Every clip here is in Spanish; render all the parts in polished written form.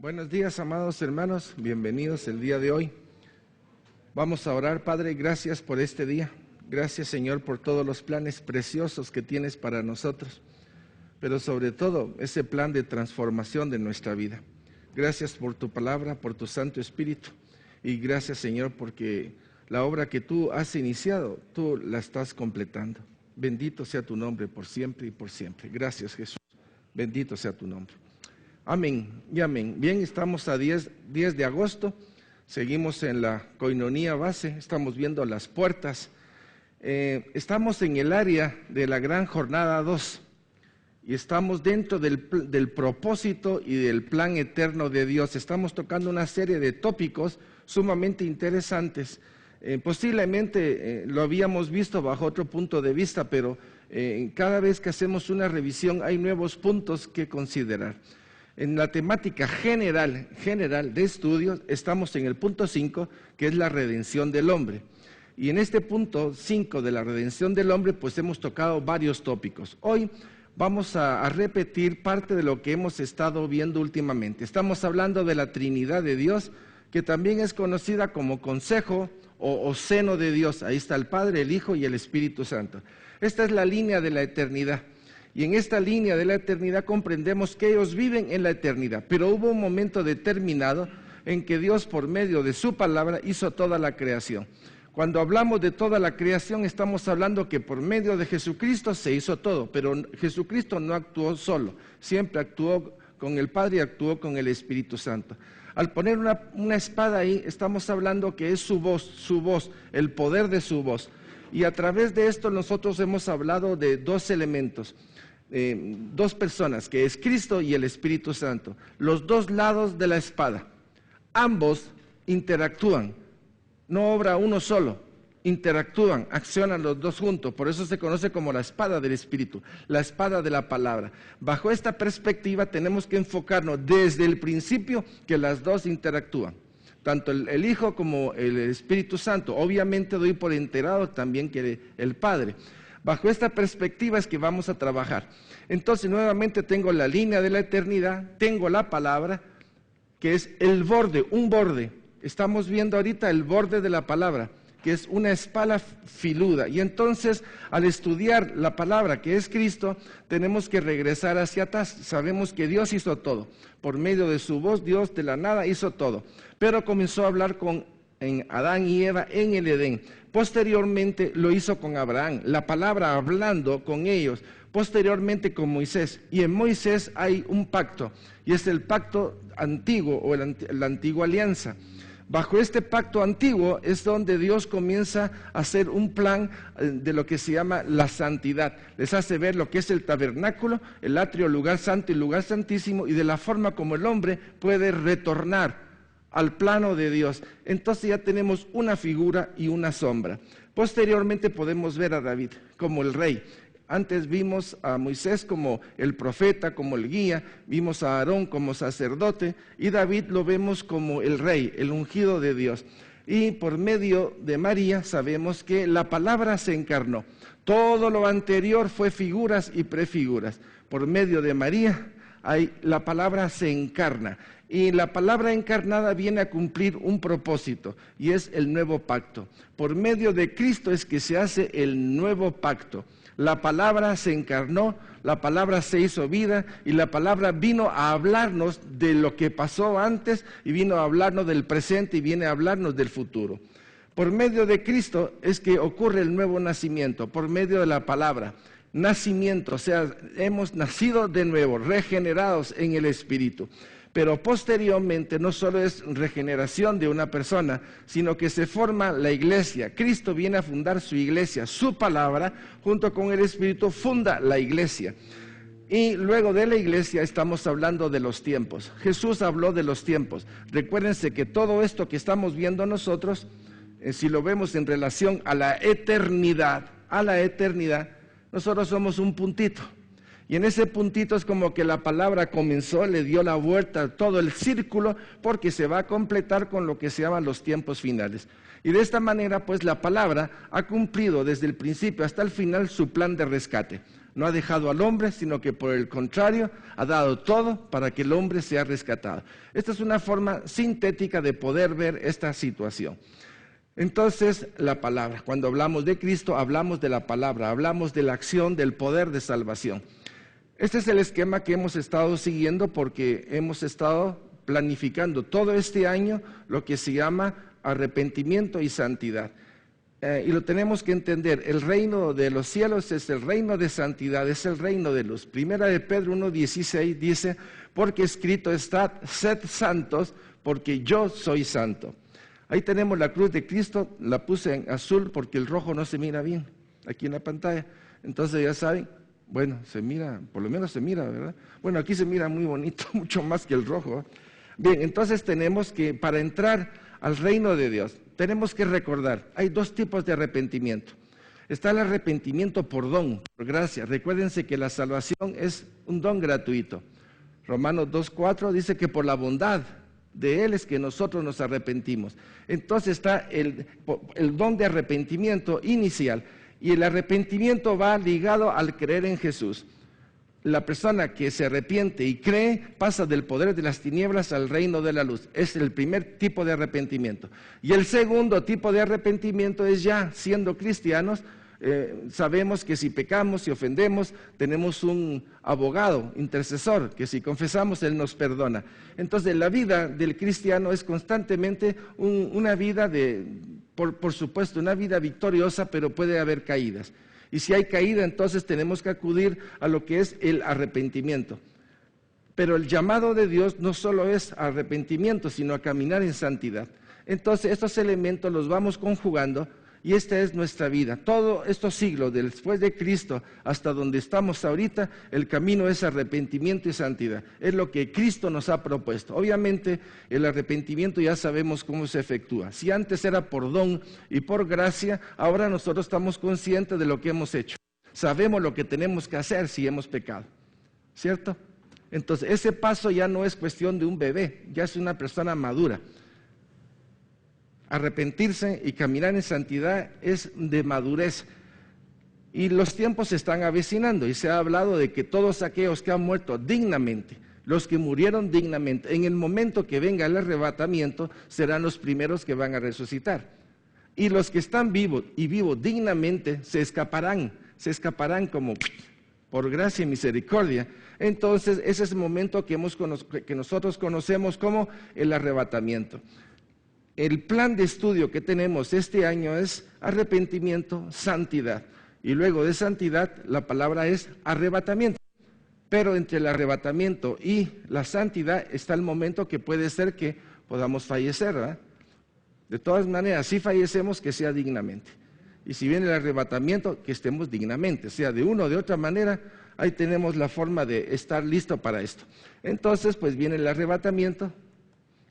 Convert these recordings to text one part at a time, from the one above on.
Buenos días, amados hermanos, bienvenidos el día de hoy. Vamos a orar. Padre, gracias por este día. Gracias, Señor, por todos los planes preciosos que tienes para nosotros, pero sobre todo ese plan de transformación de nuestra vida. Gracias por tu palabra, por tu Santo Espíritu, y gracias, Señor, porque la obra que tú has iniciado, tú la estás completando. Bendito sea tu nombre por siempre y por siempre. Gracias, Jesús. Bendito sea tu nombre. Amén y amén. Bien, estamos a 10 de agosto, seguimos en la coinonía base, estamos viendo las puertas. Estamos en el área de la gran jornada 2 y estamos dentro del propósito y del plan eterno de Dios. Estamos tocando una serie de tópicos sumamente interesantes. Posiblemente lo habíamos visto bajo otro punto de vista, pero cada vez que hacemos una revisión hay nuevos puntos que considerar. En la temática general de estudios estamos en el punto 5, que es la redención del hombre. Y en este punto 5 de la redención del hombre, pues hemos tocado varios tópicos. Hoy vamos a repetir parte de lo que hemos estado viendo últimamente. Estamos hablando de la Trinidad de Dios, que también es conocida como consejo o seno de Dios. Ahí está el Padre, el Hijo y el Espíritu Santo. Esta es la línea de la eternidad. Y en esta línea de la eternidad comprendemos que ellos viven en la eternidad, pero hubo un momento determinado en que Dios, por medio de su palabra, hizo toda la creación. Cuando hablamos de toda la creación, estamos hablando que por medio de Jesucristo se hizo todo, pero Jesucristo no actuó solo, siempre actuó con el Padre y actuó con el Espíritu Santo. Al poner una espada ahí, estamos hablando que es su voz, el poder de su voz. Y a través de esto nosotros hemos hablado de dos elementos. Dos personas, que es Cristo y el Espíritu Santo, los dos lados de la espada. Ambos interactúan, no obra uno solo, interactúan, accionan los dos juntos. Por eso se conoce como la espada del Espíritu, la espada de la palabra. Bajo esta perspectiva tenemos que enfocarnos desde el principio que las dos interactúan, tanto el Hijo como el Espíritu Santo. Obviamente doy por enterado también que el Padre. Bajo esta perspectiva es que vamos a trabajar. Entonces, nuevamente tengo la línea de la eternidad, tengo la palabra, que es el borde, un borde. Estamos viendo ahorita el borde de la palabra, que es una espada filuda. Y entonces, al estudiar la palabra, que es Cristo, tenemos que regresar hacia atrás. Sabemos que Dios hizo todo. Por medio de su voz, Dios de la nada hizo todo. Pero comenzó a hablar en Adán y Eva en el Edén. Posteriormente lo hizo con Abraham, la palabra hablando con ellos. Posteriormente con Moisés. Y en Moisés hay un pacto, y es el pacto antiguo o la antigua alianza. Bajo este pacto antiguo es donde Dios comienza a hacer un plan de lo que se llama la santidad. Les hace ver lo que es el tabernáculo, el atrio, lugar santo y lugar santísimo, y de la forma como el hombre puede retornar al plano de Dios. Entonces ya tenemos una figura y una sombra. Posteriormente podemos ver a David como el rey. Antes vimos a Moisés como el profeta, como el guía, vimos a Aarón como sacerdote, y David lo vemos como el rey, el ungido de Dios. Y por medio de María sabemos que la palabra se encarnó. Todo lo anterior fue figuras y prefiguras. Por medio de María la palabra se encarna. Y la palabra encarnada viene a cumplir un propósito, y es el nuevo pacto. Por medio de Cristo es que se hace el nuevo pacto. La palabra se encarnó, la palabra se hizo vida, y la palabra vino a hablarnos de lo que pasó antes, y vino a hablarnos del presente, y viene a hablarnos del futuro. Por medio de Cristo es que ocurre el nuevo nacimiento, por medio de la palabra. Nacimiento, o sea, hemos nacido de nuevo, regenerados en el Espíritu. Pero posteriormente no solo es regeneración de una persona, sino que se forma la iglesia. Cristo viene a fundar su iglesia, su palabra, junto con el Espíritu, funda la iglesia. Y luego de la iglesia estamos hablando de los tiempos. Jesús habló de los tiempos. Recuérdense que todo esto que estamos viendo nosotros, si lo vemos en relación a la eternidad, nosotros somos un puntito. Y en ese puntito es como que la palabra comenzó, le dio la vuelta a todo el círculo, porque se va a completar con lo que se llaman los tiempos finales. Y de esta manera, pues la palabra ha cumplido desde el principio hasta el final su plan de rescate. no ha dejado al hombre, sino que por el contrario ha dado todo para que el hombre sea rescatado. Esta es una forma sintética de poder ver esta situación. Entonces, la palabra, cuando hablamos de Cristo, hablamos de la palabra, hablamos de la acción, del poder de salvación. Este es el esquema que hemos estado siguiendo porque hemos estado planificando todo este año lo que se llama arrepentimiento y santidad. Y lo tenemos que entender, el reino de los cielos es el reino de santidad, es el reino de luz. Primera de Pedro 1:16 dice, porque escrito está, sed santos, porque yo soy santo. Ahí tenemos la cruz de Cristo, la puse en azul porque el rojo no se mira bien, aquí en la pantalla. Entonces ya saben, bueno, se mira, por lo menos se mira, ¿verdad? Bueno, aquí se mira muy bonito, mucho más que el rojo. Bien, entonces tenemos que, para entrar al reino de Dios, tenemos que recordar, hay dos tipos de arrepentimiento. Está el arrepentimiento por don, por gracia. Recuérdense que la salvación es un don gratuito. Romanos 2:4 dice que por la bondad de Él es que nosotros nos arrepentimos. Entonces está el don de arrepentimiento inicial, y el arrepentimiento va ligado al creer en Jesús. La persona que se arrepiente y cree pasa del poder de las tinieblas al reino de la luz. Es el primer tipo de arrepentimiento. Y el segundo tipo de arrepentimiento es ya siendo cristianos. Sabemos que si pecamos, si ofendemos, tenemos un abogado, intercesor, que si confesamos, Él nos perdona. Entonces, la vida del cristiano es constantemente una vida por supuesto, una vida victoriosa, pero puede haber caídas. Y si hay caída, entonces tenemos que acudir a lo que es el arrepentimiento. Pero el llamado de Dios no solo es arrepentimiento, sino a caminar en santidad. Entonces, estos elementos los vamos conjugando. Y esta es nuestra vida. Todos estos siglos, después de Cristo hasta donde estamos ahorita, el camino es arrepentimiento y santidad. Es lo que Cristo nos ha propuesto. Obviamente, el arrepentimiento ya sabemos cómo se efectúa. Si antes era por don y por gracia, ahora nosotros estamos conscientes de lo que hemos hecho. Sabemos lo que tenemos que hacer si hemos pecado. ¿Cierto? Entonces, ese paso ya no es cuestión de un bebé, ya es una persona madura. Arrepentirse y caminar en santidad es de madurez. Y los tiempos se están avecinando y se ha hablado de que todos aquellos que han muerto dignamente, los que murieron dignamente, en el momento que venga el arrebatamiento, serán los primeros que van a resucitar. Y los que están vivos y vivos dignamente se escaparán como por gracia y misericordia. Entonces, ese es el momento que nosotros conocemos como el arrebatamiento. El plan de estudio que tenemos este año es arrepentimiento, santidad. Y luego de santidad, la palabra es arrebatamiento. Pero entre el arrebatamiento y la santidad está el momento que puede ser que podamos fallecer, ¿verdad? De todas maneras, si fallecemos, que sea dignamente. Y si viene el arrebatamiento, que estemos dignamente. Sea de una o de otra manera, ahí tenemos la forma de estar listo para esto. Entonces, pues viene el arrebatamiento,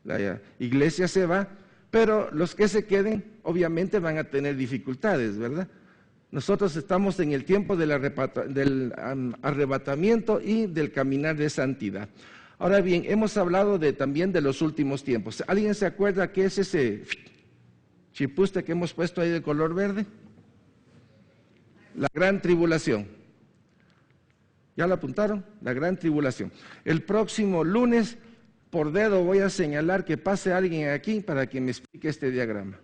la iglesia se va, pero los que se queden obviamente van a tener dificultades, ¿verdad? Nosotros estamos en el tiempo del arrebatamiento y del caminar de santidad. Ahora bien, hemos hablado también de los últimos tiempos. ¿Alguien se acuerda qué es ese chipuste que hemos puesto ahí de color verde? La gran tribulación. ¿Ya lo apuntaron? La gran tribulación. El próximo lunes, por dedo voy a señalar que pase alguien aquí para que me explique este diagrama.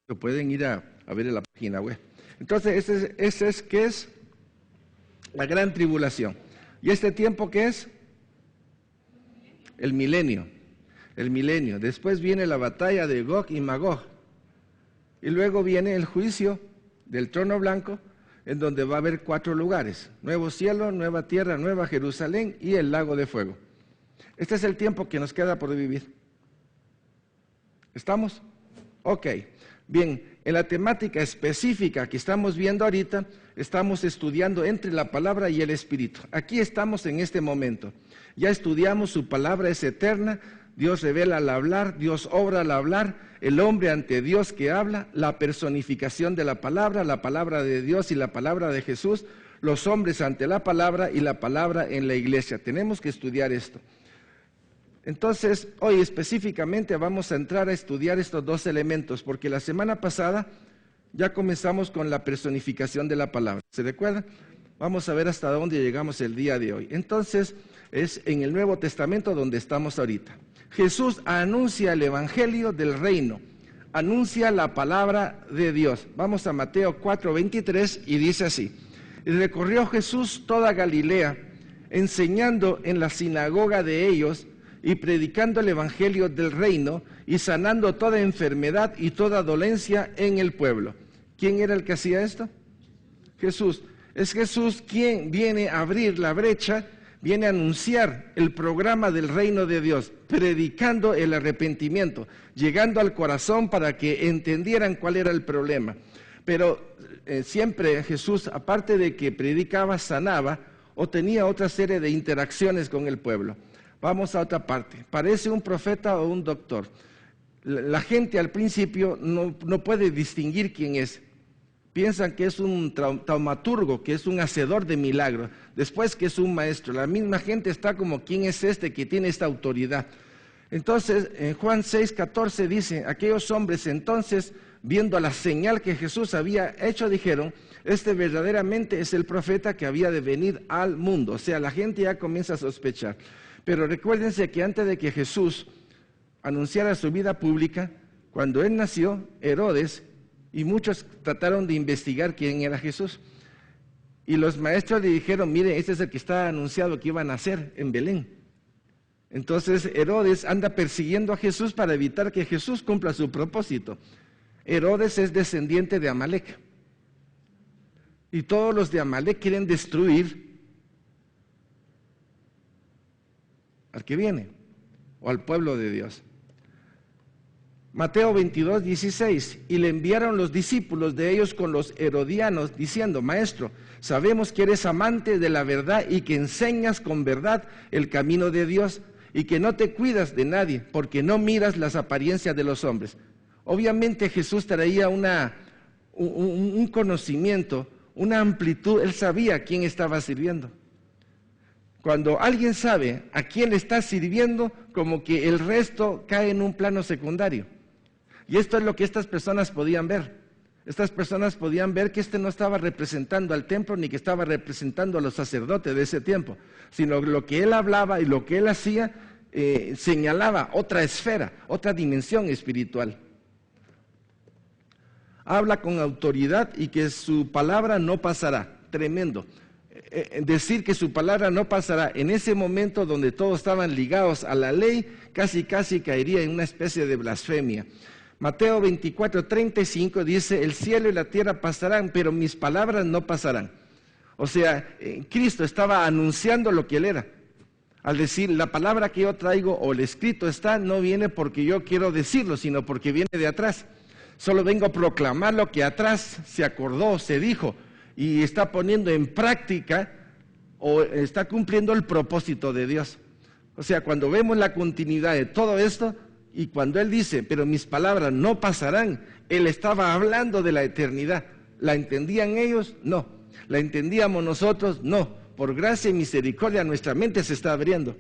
Lo pueden ir a ver en la página web. Entonces, ¿qué es? La gran tribulación. ¿Y este tiempo qué es? El milenio. El milenio. Después viene la batalla de Gog y Magog. Y luego viene el juicio del trono blanco, en donde va a haber 4 lugares: nuevo cielo, nueva tierra, nueva Jerusalén y el lago de fuego. Este es el tiempo que nos queda por vivir. ¿Estamos? Ok. Bien, en la temática específica que estamos viendo ahorita, estamos estudiando entre la palabra y el Espíritu. Aquí estamos en este momento. Ya estudiamos, su palabra es eterna, Dios revela al hablar, Dios obra al hablar, el hombre ante Dios que habla, la personificación de la palabra de Dios y la palabra de Jesús, los hombres ante la palabra y la palabra en la iglesia. Tenemos que estudiar esto. Entonces, hoy específicamente vamos a entrar a estudiar estos 2 elementos, porque la semana pasada ya comenzamos con la personificación de la palabra. ¿Se recuerdan? Vamos a ver hasta dónde llegamos el día de hoy. Entonces, es en el Nuevo Testamento donde estamos ahorita. Jesús anuncia el Evangelio del reino, anuncia la palabra de Dios. Vamos a Mateo 4:23 y dice así: y recorrió Jesús toda Galilea, enseñando en la sinagoga de ellos y predicando el Evangelio del reino y sanando toda enfermedad y toda dolencia en el pueblo. ¿Quién era el que hacía esto? Jesús. Es Jesús quien viene a abrir la brecha, viene a anunciar el programa del reino de Dios, predicando el arrepentimiento, llegando al corazón para que entendieran cuál era el problema. Pero siempre Jesús, aparte de que predicaba, sanaba o tenía otra serie de interacciones con el pueblo. Vamos a otra parte. Parece un profeta o un doctor. La gente al principio no puede distinguir quién es. Piensan que es un taumaturgo, que es un hacedor de milagros, después que es un maestro. La misma gente está como, ¿quién es este que tiene esta autoridad? Entonces, en Juan 6:14 dice, aquellos hombres entonces, viendo la señal que Jesús había hecho, dijeron, este verdaderamente es el profeta que había de venir al mundo. O sea, la gente ya comienza a sospechar. Pero recuérdense que antes de que Jesús anunciara su vida pública, cuando él nació, Herodes y muchos trataron de investigar quién era Jesús. Y los maestros le dijeron, mire, este es el que está anunciado que iba a nacer en Belén. Entonces Herodes anda persiguiendo a Jesús para evitar que Jesús cumpla su propósito. Herodes es descendiente de Amalek. Y todos los de Amalek quieren destruir al que viene, o al pueblo de Dios. Mateo 22:16, y le enviaron los discípulos de ellos con los herodianos, diciendo, Maestro, sabemos que eres amante de la verdad y que enseñas con verdad el camino de Dios y que no te cuidas de nadie, porque no miras las apariencias de los hombres. Obviamente Jesús traía un conocimiento, una amplitud, él sabía a quién estaba sirviendo. Cuando alguien sabe a quién le está sirviendo, como que el resto cae en un plano secundario. Y esto es lo que estas personas podían ver. Estas personas podían ver que no estaba representando al templo ni que estaba representando a los sacerdotes de ese tiempo, sino lo que él hablaba y lo que él hacía señalaba otra esfera, otra dimensión espiritual. Habla con autoridad y que su palabra no pasará. Tremendo. Decir que su palabra no pasará en ese momento donde todos estaban ligados a la ley, casi caería en una especie de blasfemia. Mateo 24:35 dice, el cielo y la tierra pasarán, pero mis palabras no pasarán. O sea, Cristo estaba anunciando lo que él era. Al decir, la palabra que yo traigo o el escrito está, no viene porque yo quiero decirlo, sino porque viene de atrás. Solo vengo a proclamar lo que atrás se acordó, se dijo, y está poniendo en práctica o está cumpliendo el propósito de Dios. O sea, cuando vemos la continuidad de todo esto, y cuando él dice, pero mis palabras no pasarán, él estaba hablando de la eternidad. ¿La entendían ellos? No. ¿La entendíamos nosotros? No. Por gracia y misericordia nuestra mente se está abriendo.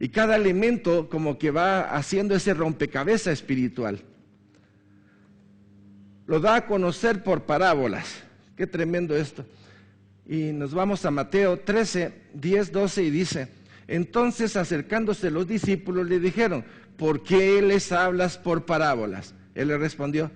Y cada elemento como que va haciendo ese rompecabezas espiritual. Lo da a conocer por parábolas. Qué tremendo esto. Y nos vamos a Mateo 13:10-12 y dice, entonces acercándose los discípulos le dijeron, ¿por qué les hablas por parábolas? Él le respondió,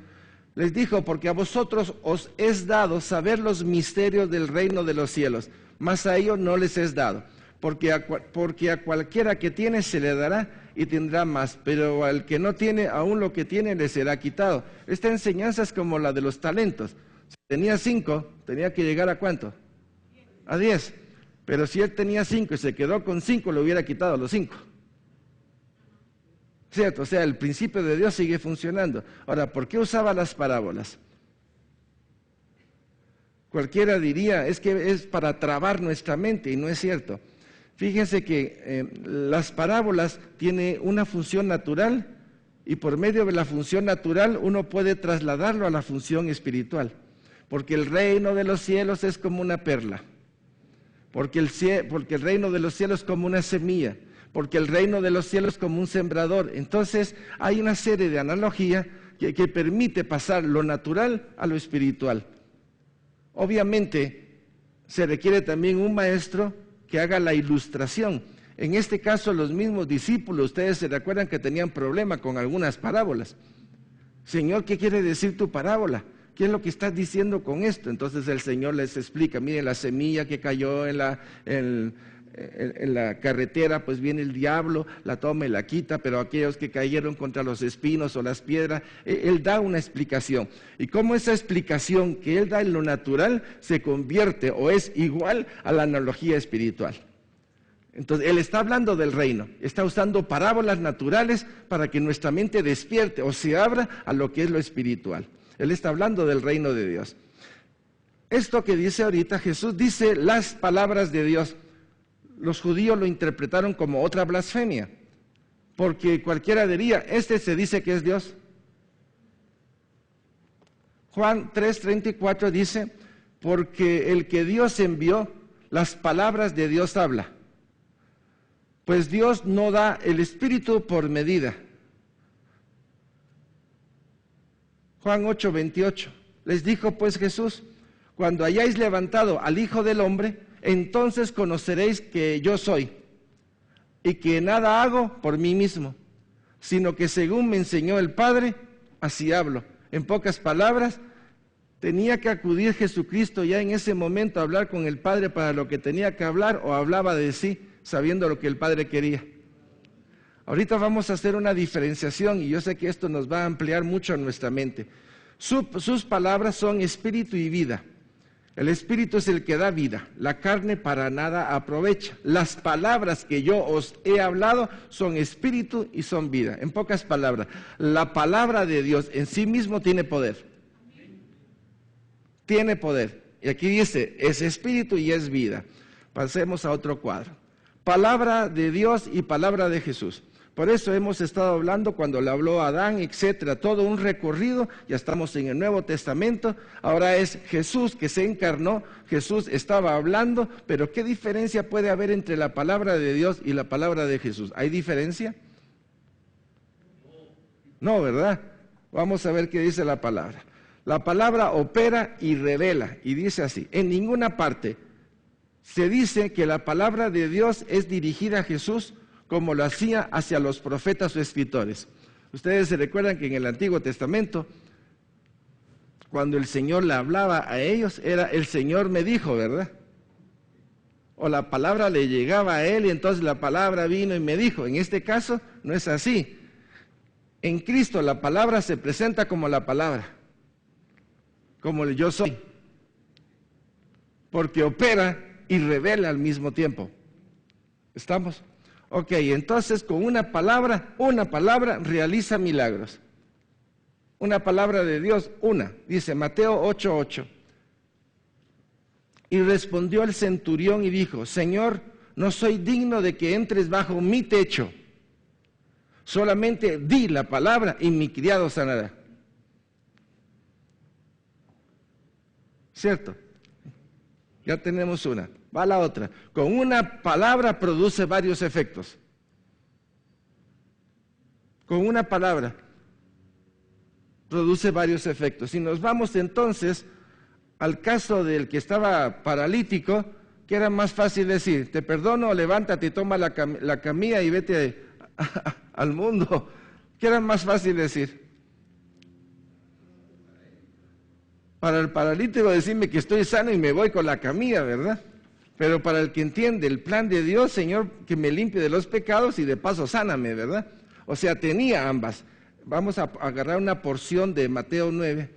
les dijo, porque a vosotros os es dado saber los misterios del reino de los cielos, mas a ellos no les es dado, porque a cualquiera que tiene se le dará y tendrá más, pero al que no tiene, aún lo que tiene le será quitado. Esta enseñanza es como la de los talentos. Si tenía 5, tenía que llegar ¿a cuánto? A 10. Pero si él tenía 5 y se quedó con 5, le hubiera quitado los 5. ¿Cierto? O sea, el principio de Dios sigue funcionando. Ahora, ¿por qué usaba las parábolas? Cualquiera diría, es que es para trabar nuestra mente, y no es cierto. Fíjense que las parábolas tienen una función natural, y por medio de la función natural uno puede trasladarlo a la función espiritual. Porque el reino de los cielos es como una perla. Porque el reino de los cielos es como una semilla. Porque el reino de los cielos es como un sembrador. Entonces hay una serie de analogías que permite pasar lo natural a lo espiritual. Obviamente, se requiere también un maestro que haga la ilustración. En este caso, los mismos discípulos, ustedes se recuerdan que tenían problema con algunas parábolas. Señor, ¿qué quiere decir tu parábola? ¿Qué es lo que estás diciendo con esto? Entonces el Señor les explica, miren, la semilla que cayó en la carretera, pues viene el diablo, la toma y la quita, pero aquellos que cayeron contra los espinos o las piedras, Él da una explicación. Y cómo esa explicación que Él da en lo natural se convierte o es igual a la analogía espiritual. Entonces, Él está hablando del reino, está usando parábolas naturales para que nuestra mente despierte o se abra a lo que es lo espiritual. Él está hablando del reino de Dios. Esto que dice ahorita, Jesús dice las palabras de Dios. Los judíos lo interpretaron como otra blasfemia, porque cualquiera diría, se dice que es Dios. Juan 3:34 dice, porque el que Dios envió, las palabras de Dios habla. Pues Dios no da el Espíritu por medida. Juan 8:28, les dijo pues Jesús, cuando hayáis levantado al Hijo del Hombre, entonces conoceréis que yo soy, y que nada hago por mí mismo, sino que según me enseñó el Padre, así hablo. En pocas palabras, tenía que acudir Jesucristo ya en ese momento a hablar con el Padre para lo que tenía que hablar, o hablaba de sí, sabiendo lo que el Padre quería. Ahorita vamos a hacer una diferenciación, y yo sé que esto nos va a ampliar mucho en nuestra mente. Sus palabras son espíritu y vida. El espíritu es el que da vida, la carne para nada aprovecha. Las palabras que yo os he hablado son espíritu y son vida. En pocas palabras, la palabra de Dios en sí mismo tiene poder. Tiene poder. Y aquí dice, es espíritu y es vida. Pasemos a otro cuadro. Palabra de Dios y palabra de Jesús. Por eso hemos estado hablando cuando le habló a Adán, etcétera, todo un recorrido, ya estamos en el Nuevo Testamento, ahora es Jesús que se encarnó, Jesús estaba hablando, pero ¿qué diferencia puede haber entre la palabra de Dios y la palabra de Jesús? ¿Hay diferencia? No, ¿verdad? Vamos a ver qué dice la palabra. La palabra opera y revela, y dice así, en ninguna parte se dice que la palabra de Dios es dirigida a Jesús como lo hacía hacia los profetas o escritores. Ustedes se recuerdan que en el Antiguo Testamento, cuando el Señor le hablaba a ellos, era el Señor me dijo, ¿verdad? O la palabra le llegaba a él y entonces la palabra vino y me dijo. En este caso no es así. En Cristo la palabra se presenta como la palabra, como el yo soy, porque opera y revela al mismo tiempo. ¿Estamos? Ok, entonces con una palabra realiza milagros. Una palabra de Dios, dice Mateo 8:8. Y respondió el centurión y dijo, Señor, no soy digno de que entres bajo mi techo. Solamente di la palabra y mi criado sanará. ¿Cierto? Ya tenemos una. Va la otra. Con una palabra produce varios efectos. Con una palabra produce varios efectos. Si nos vamos entonces al caso del que estaba paralítico, que era más fácil decir, te perdono, levántate y toma la camilla y vete al mundo. ¿Qué era más fácil decir? Para el paralítico decirme que estoy sano y me voy con la camilla, ¿verdad? Pero para el que entiende el plan de Dios, Señor, que me limpie de los pecados y de paso sáname, ¿verdad? O sea, tenía ambas. Vamos a agarrar una porción de Mateo 9.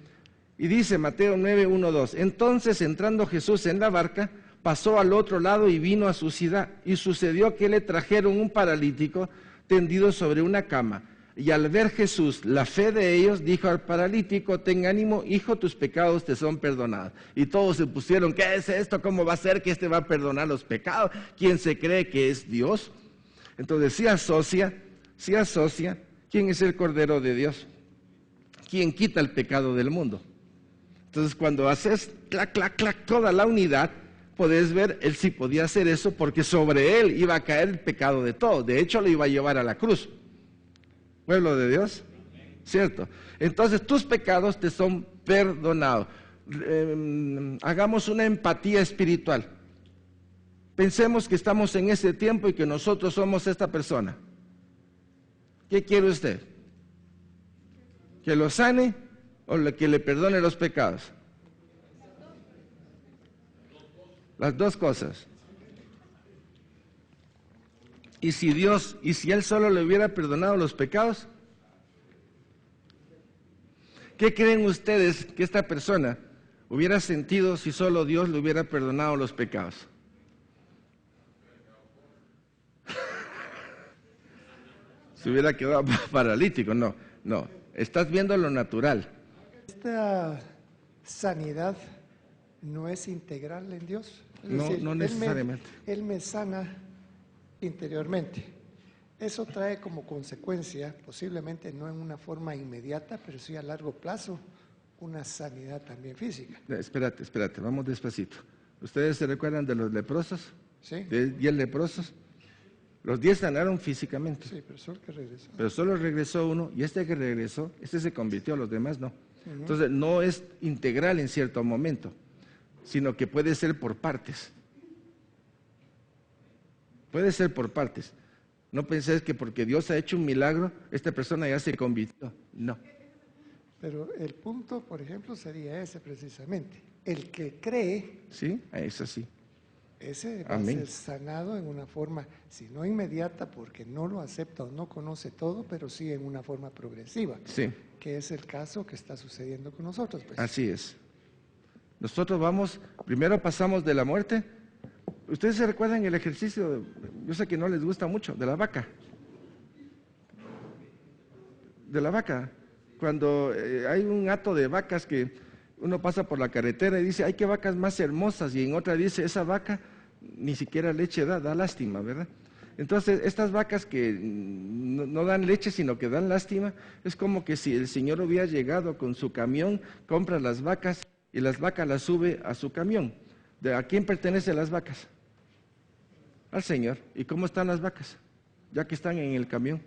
Y dice Mateo 9, 1, 2. Entonces, entrando Jesús en la barca, pasó al otro lado y vino a su ciudad. Y sucedió que le trajeron un paralítico tendido sobre una cama. Y al ver Jesús la fe de ellos, dijo al paralítico, ten ánimo, hijo, tus pecados te son perdonados. Y todos se pusieron, ¿qué es esto? ¿Cómo va a ser que este va a perdonar los pecados? ¿Quién se cree que es Dios? Entonces sí asocia, ¿quién es el Cordero de Dios? ¿Quién quita el pecado del mundo? Entonces cuando haces clac, clac, clac, toda la unidad, podés ver, él sí podía hacer eso porque sobre él iba a caer el pecado de todos. De hecho, lo iba a llevar a la cruz. Pueblo de Dios. ¿cierto? Entonces tus pecados te son perdonados. Hagamos una empatía espiritual. Pensemos que estamos en ese tiempo y que nosotros somos esta persona. ¿Qué quiere usted? ¿Que lo sane o que le perdone los pecados? Las dos cosas. Y si Él solo le hubiera perdonado los pecados, ¿qué creen ustedes que esta persona hubiera sentido si solo Dios le hubiera perdonado los pecados? Se hubiera quedado paralítico. No. Estás viendo lo natural. Esta sanidad no es integral en Dios. Es decir, no necesariamente. Él me sana interiormente. Eso trae como consecuencia, posiblemente no en una forma inmediata, pero sí a largo plazo, una sanidad también física. Espérate, vamos despacito. ¿Ustedes se recuerdan de los leprosos? Sí. ¿De 10 leprosos? Los 10 sanaron físicamente. Sí, pero solo que regresó. Pero solo regresó uno, y este que regresó, este se convirtió, los demás no. Entonces no es integral en cierto momento, sino que puede ser por partes. Puede ser por partes. No penséis que porque Dios ha hecho un milagro, esta persona ya se convirtió. No. Pero el punto, por ejemplo, sería ese precisamente. El que cree, ¿Sí? Es así. ese va Amén. a ser sanado en una forma, si no inmediata, porque no lo acepta o no conoce todo, pero sí en una forma progresiva. Sí. Que es el caso que está sucediendo con nosotros. Pues. Así es. Nosotros primero pasamos de la muerte. ¿Ustedes se recuerdan el ejercicio, yo sé que no les gusta mucho, de la vaca? De la vaca. Cuando hay un hato de vacas que uno pasa por la carretera y dice, ¡ay, qué vacas más hermosas! Y en otra dice, esa vaca ni siquiera leche da lástima, ¿verdad? Entonces, estas vacas que no dan leche, sino que dan lástima, es como que si el Señor hubiera llegado con su camión, compra las vacas y las vacas las sube a su camión. ¿A quién pertenecen las vacas? Al Señor. ¿Y cómo están las vacas? Ya que están en el camión.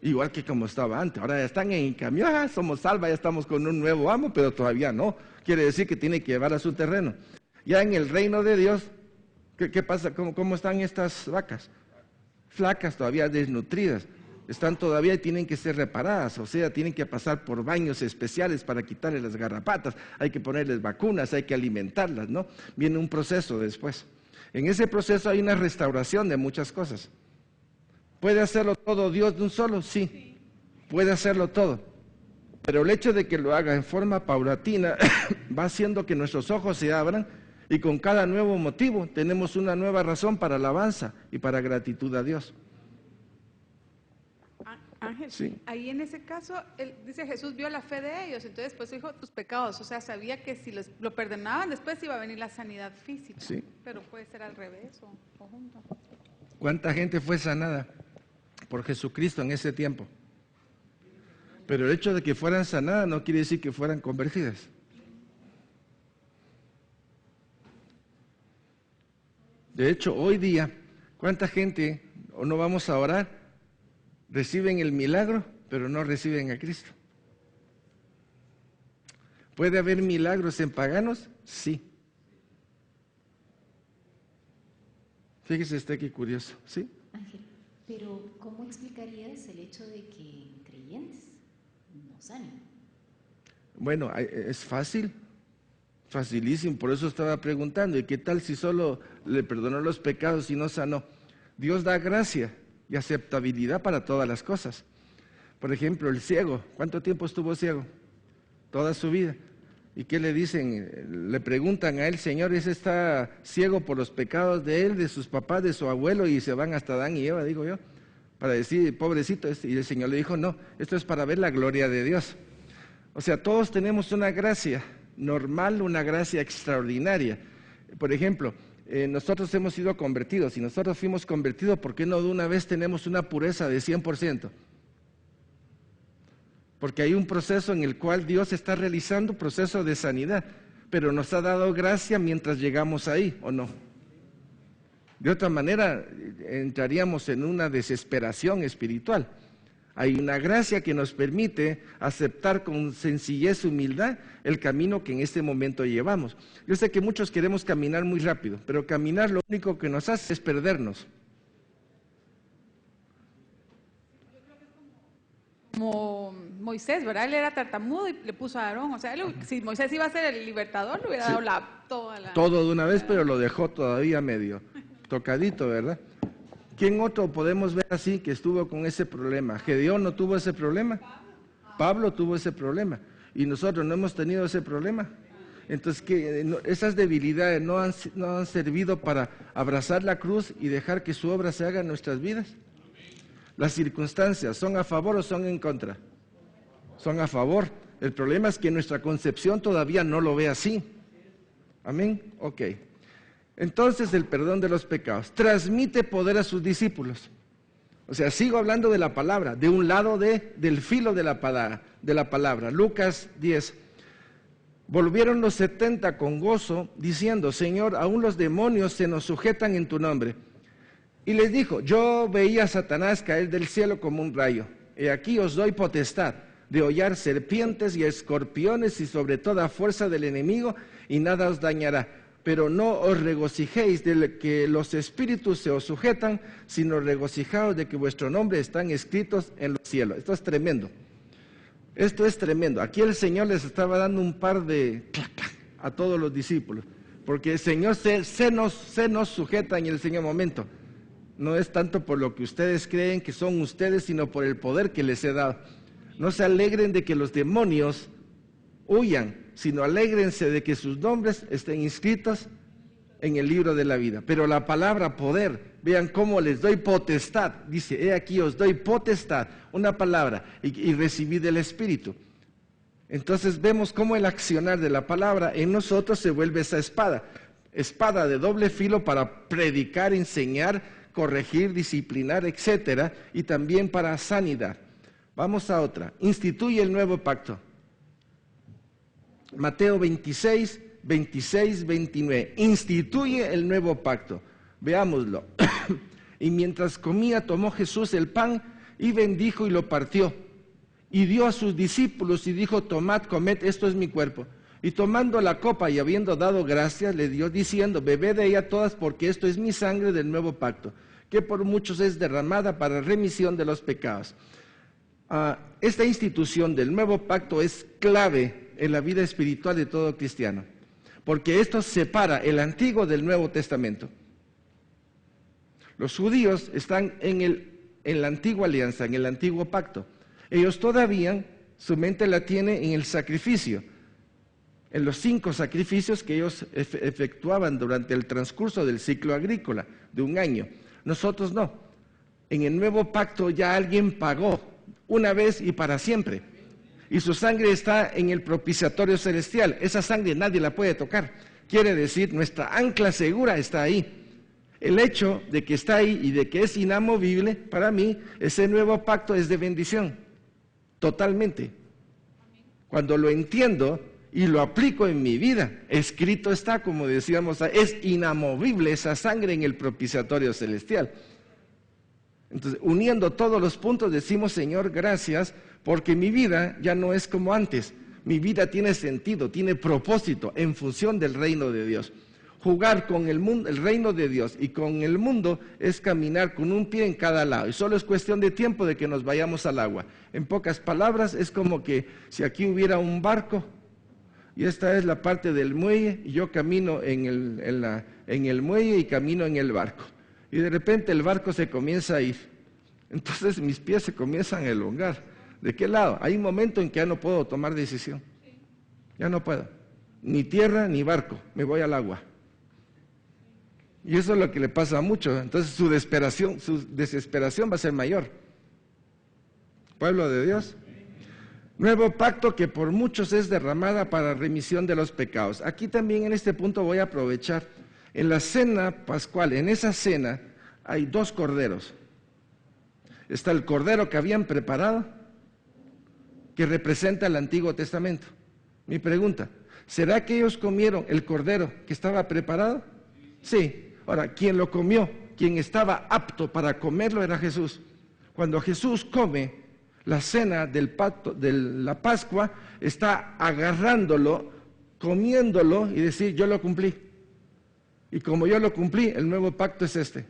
Igual que como estaba antes. Ahora ya están en el camión, somos salvas, ya estamos con un nuevo amo, pero todavía no. Quiere decir que tiene que llevar a su terreno. Ya en el reino de Dios, ¿qué pasa? ¿Cómo están estas vacas? Flacas, todavía desnutridas. Están todavía y tienen que ser reparadas, o sea, tienen que pasar por baños especiales para quitarles las garrapatas, hay que ponerles vacunas, hay que alimentarlas, ¿no? Viene un proceso después. En ese proceso hay una restauración de muchas cosas. ¿Puede hacerlo todo Dios de un solo? Sí, puede hacerlo todo. Pero el hecho de que lo haga en forma paulatina va haciendo que nuestros ojos se abran y con cada nuevo motivo tenemos una nueva razón para alabanza y para gratitud a Dios. Ángel, Sí. ahí en ese caso, dice Jesús vio la fe de ellos, entonces pues dijo tus pecados, o sea, sabía que si lo perdonaban después iba a venir la sanidad física, Sí. pero puede ser al revés o junto. ¿Cuánta gente fue sanada por Jesucristo en ese tiempo? Pero el hecho de que fueran sanadas no quiere decir que fueran convertidas. De hecho, hoy día, ¿cuánta gente, o no vamos a orar, reciben el milagro, pero no reciben a Cristo? ¿Puede haber milagros en paganos? Sí. Fíjese usted qué curioso, ¿sí? Ángel, pero ¿cómo explicarías el hecho de que creyentes no sanen? Bueno, es fácil, facilísimo, por eso estaba preguntando, ¿y qué tal si solo le perdonó los pecados y no sanó? Dios da gracia y aceptabilidad para todas las cosas. Por ejemplo, el ciego, ¿cuánto tiempo estuvo ciego? Toda su vida. ¿Y qué le dicen? Le preguntan a él, Señor, ¿ese está ciego por los pecados de él, de sus papás, de su abuelo? Y se van hasta Adán y Eva, digo yo, para decir, pobrecito. Y el Señor le dijo, no, esto es para ver la gloria de Dios. O sea, todos tenemos una gracia normal, una gracia extraordinaria. Por ejemplo, nosotros hemos sido convertidos, y nosotros fuimos convertidos, ¿por qué no de una vez tenemos una pureza de 100%? Porque hay un proceso en el cual Dios está realizando un proceso de sanidad, pero nos ha dado gracia mientras llegamos ahí, ¿o no? De otra manera, entraríamos en una desesperación espiritual. Hay una gracia que nos permite aceptar con sencillez y humildad el camino que en este momento llevamos. Yo sé que muchos queremos caminar muy rápido, pero caminar lo único que nos hace es perdernos. Como Moisés, ¿verdad? Él era tartamudo y le puso a Aarón. O sea, si Moisés iba a ser el libertador, le hubiera dado todo de una vez, pero lo dejó todavía medio tocadito, ¿verdad? ¿Quién otro podemos ver así que estuvo con ese problema? ¿Gedeón no tuvo ese problema? Pablo tuvo ese problema. ¿Y nosotros no hemos tenido ese problema? Entonces, esas debilidades no han servido para abrazar la cruz y dejar que su obra se haga en nuestras vidas. Las circunstancias, ¿son a favor o son en contra? Son a favor. El problema es que nuestra concepción todavía no lo ve así. ¿Amén? Ok. Entonces, el perdón de los pecados transmite poder a sus discípulos. O sea, sigo hablando de la palabra, de un lado del filo de la palabra. Lucas 10. Volvieron los 70 con gozo, diciendo: Señor, aún los demonios se nos sujetan en tu nombre. Y les dijo: yo veía a Satanás caer del cielo como un rayo. He aquí os doy potestad de hollar serpientes y escorpiones y sobre toda fuerza del enemigo, y nada os dañará. Pero no os regocijéis de que los espíritus se os sujetan, sino regocijaos de que vuestros nombres están escritos en los cielos. Esto es tremendo. Esto es tremendo. Aquí el Señor les estaba dando un par de a todos los discípulos, porque el Señor se nos sujeta en el Señor momento. No es tanto por lo que ustedes creen que son ustedes, sino por el poder que les he dado. No se alegren de que los demonios huyan, sino alégrense de que sus nombres estén inscritos en el libro de la vida. Pero la palabra poder, vean cómo les doy potestad, dice: he aquí os doy potestad, una palabra, y recibid el Espíritu. Entonces vemos cómo el accionar de la palabra en nosotros se vuelve esa espada de doble filo para predicar, enseñar, corregir, disciplinar, etcétera, y también para sanidad. Vamos a otra. Instituye el nuevo pacto. Mateo 26, 26, 29. Instituye el nuevo pacto. Veámoslo. Y mientras comía, tomó Jesús el pan y bendijo y lo partió. Y dio a sus discípulos y dijo: tomad, comed, esto es mi cuerpo. Y tomando la copa y habiendo dado gracias, le dio diciendo: bebed de ella todas, porque esto es mi sangre del nuevo pacto, que por muchos es derramada para remisión de los pecados. Esta institución del nuevo pacto es clave en la vida espiritual de todo cristiano, porque esto separa el Antiguo del Nuevo Testamento. Los judíos están en la antigua alianza, en el antiguo pacto. Ellos todavía, su mente la tiene en el sacrificio, en los 5 sacrificios que ellos efectuaban durante el transcurso del ciclo agrícola de un año. Nosotros no. En el nuevo pacto ya alguien pagó una vez y para siempre. Y su sangre está en el propiciatorio celestial. Esa sangre nadie la puede tocar. Quiere decir, nuestra ancla segura está ahí. El hecho de que está ahí y de que es inamovible, para mí, ese nuevo pacto es de bendición. Totalmente. Cuando lo entiendo y lo aplico en mi vida, escrito está, como decíamos, es inamovible esa sangre en el propiciatorio celestial. Entonces, uniendo todos los puntos, decimos: Señor, gracias, porque mi vida ya no es como antes. Mi vida tiene sentido, tiene propósito en función del reino de Dios. Jugar con el mundo, el reino de Dios y con el mundo es caminar con un pie en cada lado. Y solo es cuestión de tiempo de que nos vayamos al agua. En pocas palabras, es como que si aquí hubiera un barco y esta es la parte del muelle, y yo camino en el muelle y camino en el barco. Y de repente el barco se comienza a ir. Entonces mis pies se comienzan a elongar. ¿De qué lado? Hay un momento en que ya no puedo tomar decisión. Ya no puedo. Ni tierra ni barco. Me voy al agua. Y eso es lo que le pasa a muchos. Entonces su desesperación va a ser mayor. Pueblo de Dios. Nuevo pacto que por muchos es derramada para remisión de los pecados. Aquí también en este punto voy a aprovechar. En la cena pascual, en esa cena, hay 2 corderos. Está el cordero que habían preparado, que representa el Antiguo Testamento. Mi pregunta, ¿será que ellos comieron el cordero que estaba preparado? Sí. Ahora, quien lo comió, quien estaba apto para comerlo era Jesús. Cuando Jesús come La cena del pacto, de la Pascua, está agarrándolo, comiéndolo y decir, yo lo cumplí. Y como yo lo cumplí, el nuevo pacto es este.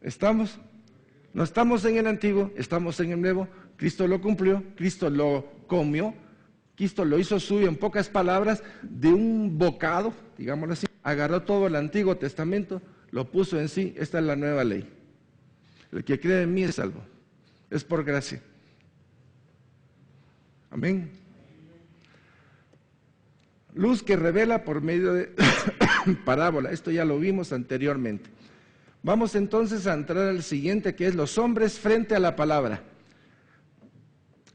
¿Estamos? No estamos en el antiguo, estamos en el nuevo. Cristo lo cumplió, Cristo lo comió, Cristo lo hizo suyo, en pocas palabras, de un bocado, digámoslo así, agarró todo el Antiguo Testamento, lo puso en sí. Esta es la nueva ley. El que cree en mí es salvo, es por gracia. Amén. Luz que revela por medio de parábola, esto ya lo vimos anteriormente. Vamos entonces a entrar al siguiente, que es los hombres frente a la palabra.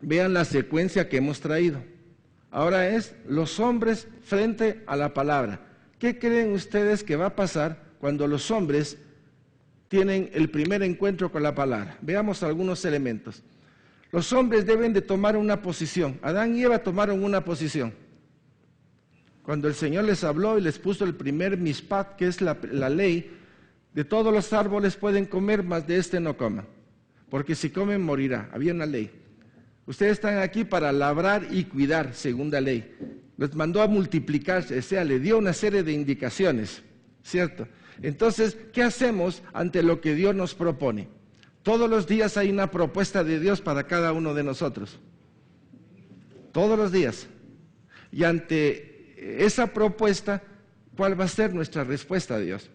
Vean la secuencia que hemos traído. Ahora es los hombres frente a la palabra. ¿Qué creen ustedes que va a pasar cuando los hombres tienen el primer encuentro con la palabra? Veamos algunos elementos. Los hombres deben de tomar una posición. Adán y Eva tomaron una posición. Cuando el Señor les habló y les puso el primer mishpat, que es la ley, de todos los árboles pueden comer, mas de este no coman, porque si comen morirá. Había una ley. Ustedes están aquí para labrar y cuidar, segunda ley. Les mandó a multiplicarse, o sea, le dio una serie de indicaciones, ¿cierto? Entonces, ¿qué hacemos ante lo que Dios nos propone? Todos los días hay una propuesta de Dios para cada uno de nosotros. Todos los días. Y ante esa propuesta, ¿cuál va a ser nuestra respuesta a Dios?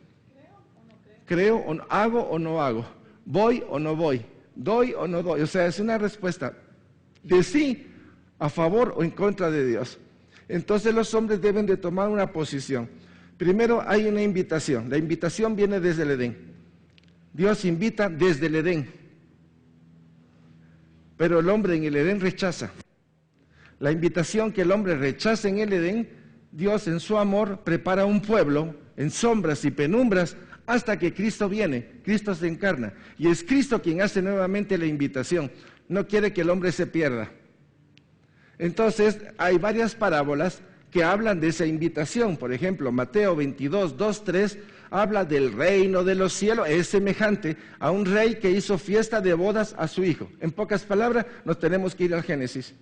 ¿Creo o no? ¿Hago o no hago? ¿Voy o no voy? ¿Doy o no doy? O sea, es una respuesta de sí, a favor o en contra de Dios. Entonces los hombres deben de tomar una posición. Primero hay una invitación. La invitación viene desde el Edén. Dios invita desde el Edén. Pero el hombre en el Edén rechaza. La invitación que el hombre rechaza en el Edén, Dios en su amor prepara un pueblo en sombras y penumbras hasta que Cristo viene, Cristo se encarna. Y es Cristo quien hace nuevamente la invitación. No quiere que el hombre se pierda. Entonces, hay varias parábolas que hablan de esa invitación. Por ejemplo, Mateo 22, 2, 3, habla del reino de los cielos. Es semejante a un rey que hizo fiesta de bodas a su hijo. En pocas palabras, nos tenemos que ir al Génesis.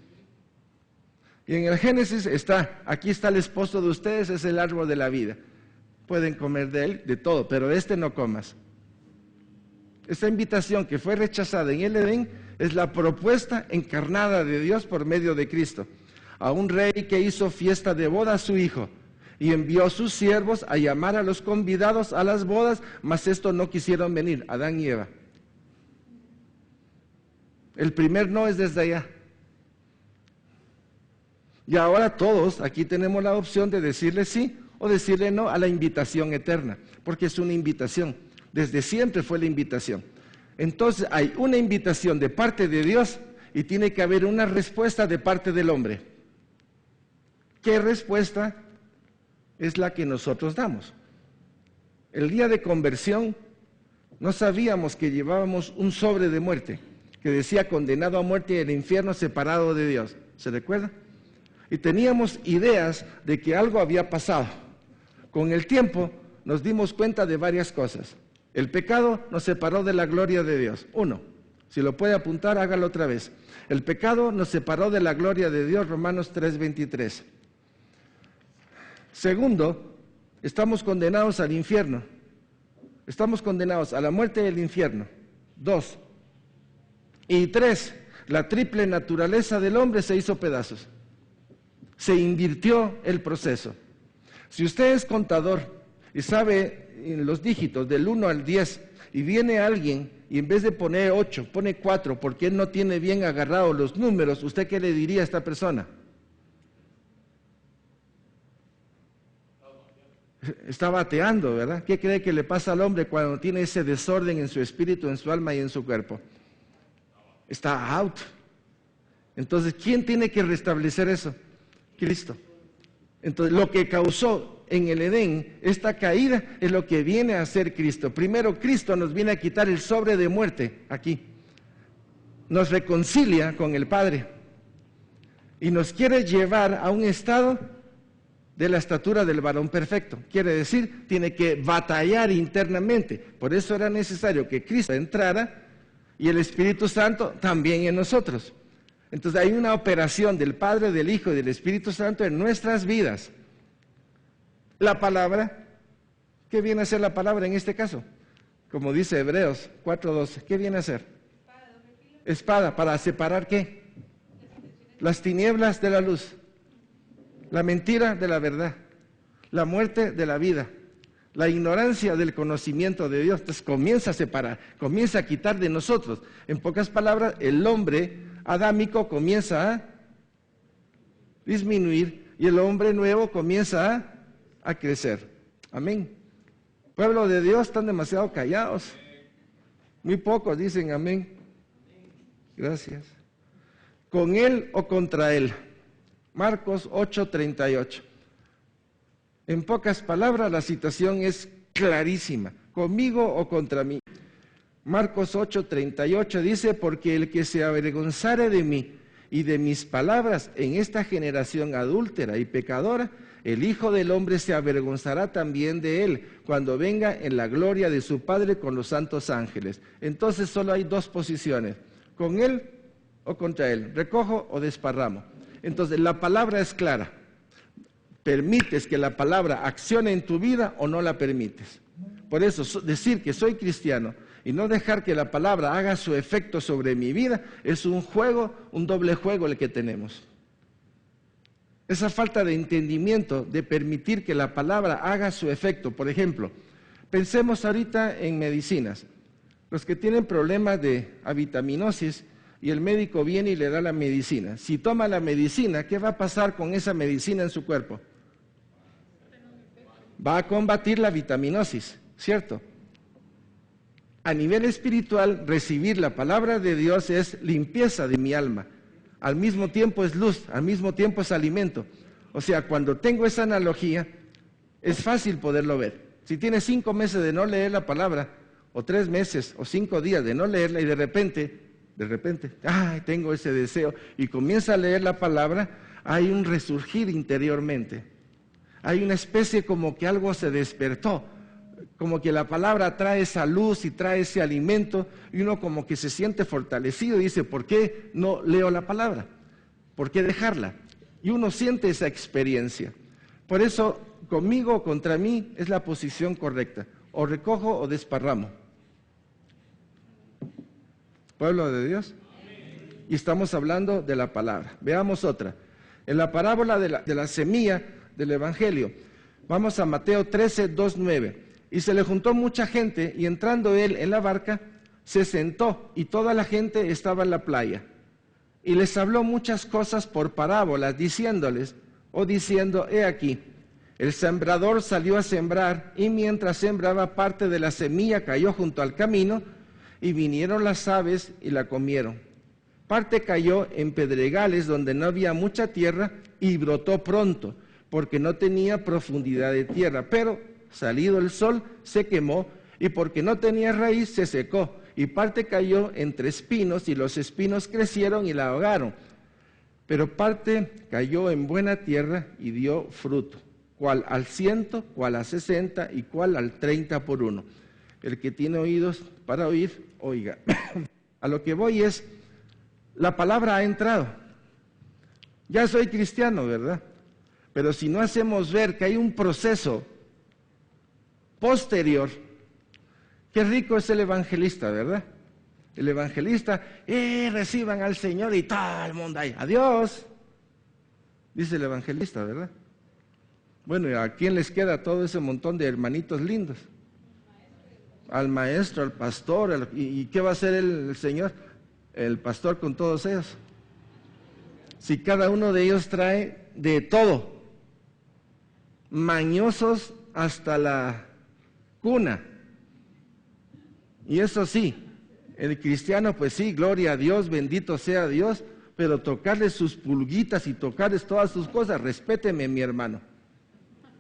Y en el Génesis está, aquí está el esposo de ustedes, es el árbol de la vida. Pueden comer de él, de todo, pero este no comas. Esta invitación que fue rechazada en el Edén es la propuesta encarnada de Dios por medio de Cristo. A un rey que hizo fiesta de boda a su hijo y envió a sus siervos a llamar a los convidados a las bodas, mas estos no quisieron venir, Adán y Eva. El primer no es desde allá. Y ahora todos aquí tenemos la opción de decirle sí o decirle no a la invitación eterna, porque es una invitación. Desde siempre fue la invitación. Entonces hay una invitación de parte de Dios y tiene que haber una respuesta de parte del hombre. ¿Qué respuesta es la que nosotros damos? El día de conversión no sabíamos que llevábamos un sobre de muerte que decía condenado a muerte y el infierno separado de Dios. ¿Se recuerda? Y teníamos ideas de que algo había pasado. Con el tiempo nos dimos cuenta de varias cosas. El pecado nos separó de la gloria de Dios. Uno, si lo puede apuntar, hágalo otra vez. El pecado nos separó de la gloria de Dios, Romanos 3:23. Segundo, estamos condenados al infierno. Estamos condenados a la muerte y al infierno. 2. Y 3, la triple naturaleza del hombre se hizo pedazos. Se invirtió el proceso. Si usted es contador y sabe en los dígitos del 1 al 10 y viene alguien y en vez de poner 8, pone 4 porque él no tiene bien agarrados los números, ¿usted qué le diría a esta persona? Está bateando, ¿verdad? ¿Qué cree que le pasa al hombre cuando tiene ese desorden en su espíritu, en su alma y en su cuerpo? Está out. Entonces, ¿quién tiene que restablecer eso? Cristo. Entonces, lo que causó en el Edén esta caída es lo que viene a hacer Cristo. Primero, Cristo nos viene a quitar el sobre de muerte aquí. Nos reconcilia con el Padre y nos quiere llevar a un estado de la estatura del varón perfecto. Quiere decir, tiene que batallar internamente. Por eso era necesario que Cristo entrara y el Espíritu Santo también en nosotros. Entonces hay una operación del Padre, del Hijo y del Espíritu Santo en nuestras vidas. La palabra, ¿qué viene a ser la palabra en este caso? Como dice Hebreos 4:12, ¿qué viene a ser? Espada, ¿para separar qué? Las tinieblas de la luz, la mentira de la verdad, la muerte de la vida, la ignorancia del conocimiento de Dios. Entonces comienza a separar, comienza a quitar de nosotros. En pocas palabras, el hombre adámico comienza a disminuir y el hombre nuevo comienza a crecer. Amén. Pueblo de Dios, están demasiado callados. Muy pocos dicen amén. Gracias. ¿Con él o contra él? Marcos 8:38. En pocas palabras, la situación es clarísima. ¿Conmigo o contra mí? Marcos 8:38 dice, porque el que se avergonzare de mí y de mis palabras en esta generación adúltera y pecadora, el Hijo del Hombre se avergonzará también de él cuando venga en la gloria de su Padre con los santos ángeles. Entonces solo hay dos posiciones, con él o contra él, recojo o desparramo. Entonces la palabra es clara. ¿Permites que la palabra accione en tu vida o no la permites? Por eso decir que soy cristiano y no dejar que la palabra haga su efecto sobre mi vida es un juego, un doble juego el que tenemos. Esa falta de entendimiento de permitir que la palabra haga su efecto. Por ejemplo, pensemos ahorita en medicinas. Los que tienen problemas de avitaminosis y el médico viene y le da la medicina. Si toma la medicina, ¿qué va a pasar con esa medicina en su cuerpo? Va a combatir la vitaminosis, ¿cierto? A nivel espiritual, recibir la palabra de Dios es limpieza de mi alma. Al mismo tiempo es luz, al mismo tiempo es alimento. O sea, cuando tengo esa analogía, es fácil poderlo ver. Si tienes 5 meses de no leer la palabra, o 3 meses, o 5 días de no leerla, y de repente, ¡ay, tengo ese deseo! Y comienza a leer la palabra, hay un resurgir interiormente. Hay una especie como que algo se despertó, como que la palabra trae esa luz y trae ese alimento, y uno como que se siente fortalecido y dice, ¿por qué no leo la palabra? ¿Por qué dejarla? Y uno siente esa experiencia. Por eso, conmigo o contra mí es la posición correcta. O recojo o desparramo. Pueblo de Dios. Y estamos hablando de la palabra. Veamos otra. En la parábola de la semilla del Evangelio, vamos a Mateo 13:2-9. Y se le juntó mucha gente, y entrando él en la barca, se sentó, y toda la gente estaba en la playa. Y les habló muchas cosas por parábolas, diciendo, he aquí, el sembrador salió a sembrar, y mientras sembraba, parte de la semilla cayó junto al camino, y vinieron las aves y la comieron. Parte cayó en pedregales donde no había mucha tierra, y brotó pronto, porque no tenía profundidad de tierra, pero salido el sol se quemó, y porque no tenía raíz se secó, y parte cayó entre espinos, y los espinos crecieron y la ahogaron. Pero parte cayó en buena tierra y dio fruto, cual al 100, cual a 60 y cual al 30 por 1. El que tiene oídos para oír, oiga. A lo que voy es, la palabra ha entrado. Ya soy cristiano, ¿verdad? Pero si no hacemos ver que hay un proceso posterior, qué rico es el evangelista, ¿verdad? El evangelista, reciban al Señor y todo el mundo ahí, adiós, dice el evangelista, ¿verdad? Bueno, ¿y a quién les queda todo ese montón de hermanitos lindos? Al maestro, al pastor, ¿y qué va a hacer el Señor? El pastor con todos ellos. Si cada uno de ellos trae de todo, mañosos hasta la cuna. Y eso sí, el cristiano, pues sí, gloria a Dios, bendito sea Dios, pero tocarle sus pulguitas y tocarles todas sus cosas, respéteme, mi hermano.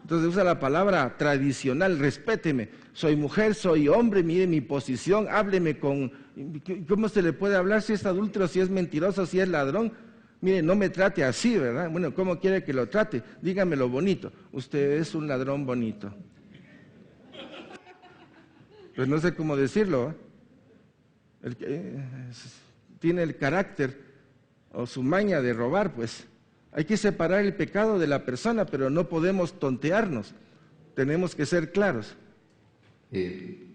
Entonces usa la palabra tradicional, respéteme. Soy mujer, soy hombre, mire mi posición, hábleme con... ¿Cómo se le puede hablar si es adúltero, si es mentiroso, si es ladrón? Mire, no me trate así, ¿verdad? Bueno, ¿cómo quiere que lo trate? Dígamelo bonito. Usted es un ladrón bonito. Pues no sé cómo decirlo, ¿eh? El que tiene el carácter o su maña de robar, pues hay que separar el pecado de la persona, pero no podemos tontearnos. Tenemos que ser claros.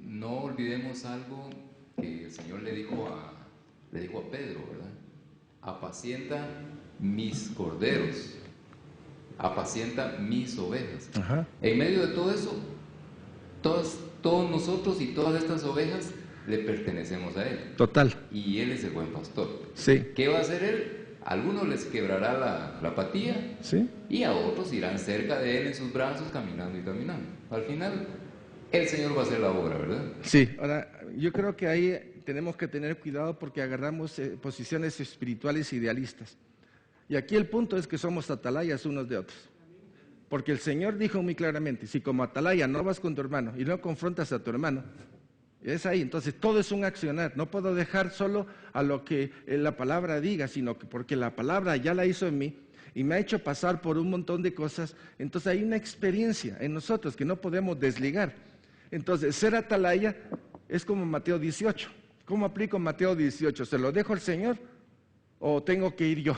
No olvidemos algo que el Señor le dijo a Pedro, ¿verdad? Apacienta mis corderos, apacienta mis ovejas. Ajá. En medio de todo eso, todos nosotros y todas estas ovejas le pertenecemos a Él. Total. Y Él es el buen pastor. Sí. ¿Qué va a hacer Él? A algunos les quebrará la patilla, Sí. y a otros irán cerca de Él en sus brazos caminando y caminando. Al final, el Señor va a hacer la obra, ¿verdad? Sí. Ahora, yo creo que ahí tenemos que tener cuidado porque agarramos posiciones espirituales idealistas. Y aquí el punto es que somos atalayas unos de otros. Porque el Señor dijo muy claramente, si como atalaya no vas con tu hermano y no confrontas a tu hermano, es ahí. Entonces todo es un accionar. No puedo dejar solo a lo que la palabra diga, sino que porque la palabra ya la hizo en mí y me ha hecho pasar por un montón de cosas. Entonces hay una experiencia en nosotros que no podemos desligar. Entonces ser atalaya es como Mateo 18. ¿Cómo aplico Mateo 18? ¿Se lo dejo al Señor o tengo que ir yo?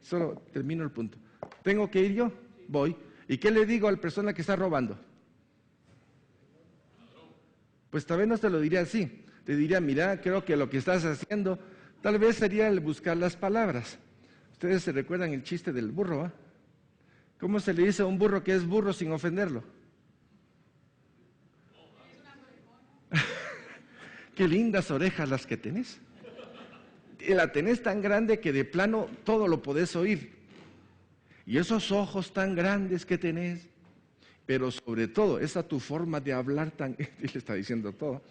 Solo termino el punto. ¿Tengo que ir yo? Voy. ¿Y qué le digo a la persona que está robando? Pues tal vez no te lo diría así. Te diría, mira, creo que lo que estás haciendo tal vez sería el buscar las palabras. Ustedes se recuerdan el chiste del burro, ¿ah? ¿Cómo se le dice a un burro que es burro sin ofenderlo? Qué lindas orejas las que tenés. Y la tenés tan grande que de plano todo lo podés oír. Y esos ojos tan grandes que tenés, pero sobre todo esa tu forma de hablar tan, él está diciendo todo.